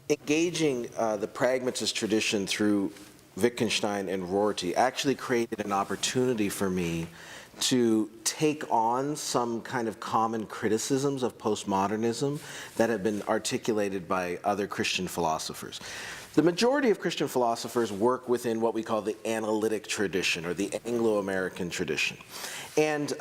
engaging the pragmatist tradition through Wittgenstein and Rorty actually created an opportunity for me to take on some kind of common criticisms of postmodernism that have been articulated by other Christian philosophers. The majority of Christian philosophers work within what we call the analytic tradition, or the Anglo-American tradition. And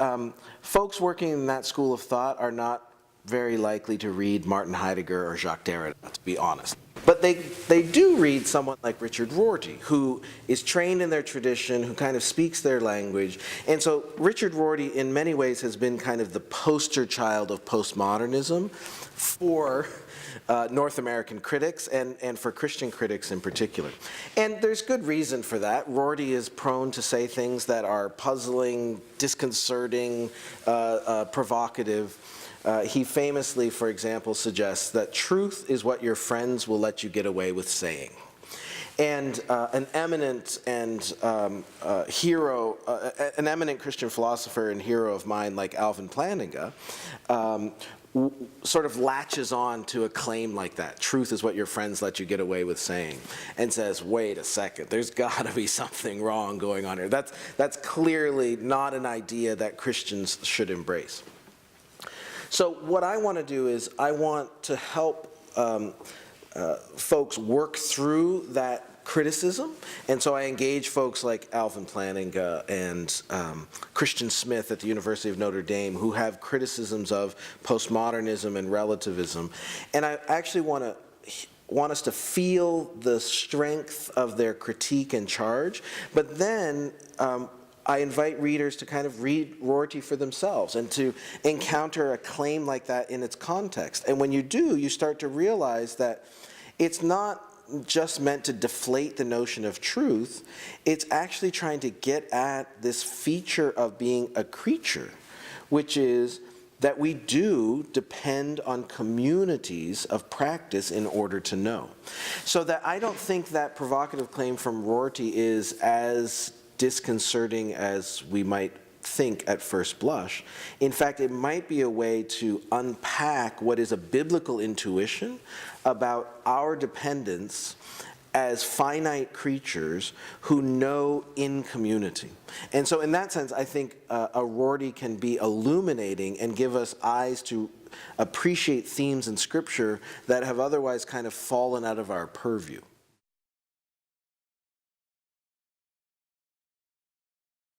folks working in that school of thought are not very likely to read Martin Heidegger or Jacques Derrida, to be honest. But they do read someone like Richard Rorty, who is trained in their tradition, who kind of speaks their language. And so Richard Rorty, in many ways, has been kind of the poster child of postmodernism for North American critics and for Christian critics in particular. And there's good reason for that. Rorty is prone to say things that are puzzling, disconcerting, provocative. He famously, for example, suggests that truth is what your friends will let you get away with saying. And an eminent Christian philosopher and hero of mine like Alvin Plantinga sort of latches on to a claim like that. Truth is what your friends let you get away with saying, and says, wait a second, there's got to be something wrong going on here. That's clearly not an idea that Christians should embrace. So what I want to do is I want to help folks work through that criticism, and so I engage folks like Alvin Plantinga and Christian Smith at the University of Notre Dame, who have criticisms of postmodernism and relativism, and I actually want us to feel the strength of their critique and charge, but then I invite readers to kind of read Rorty for themselves and to encounter a claim like that in its context. And when you do, you start to realize that it's not just meant to deflate the notion of truth, it's actually trying to get at this feature of being a creature, which is that we do depend on communities of practice in order to know. So that I don't think that provocative claim from Rorty is as disconcerting as we might think at first blush. In fact, it might be a way to unpack what is a biblical intuition about our dependence as finite creatures who know in community. And so in that sense, I think a Rorty can be illuminating and give us eyes to appreciate themes in Scripture that have otherwise kind of fallen out of our purview.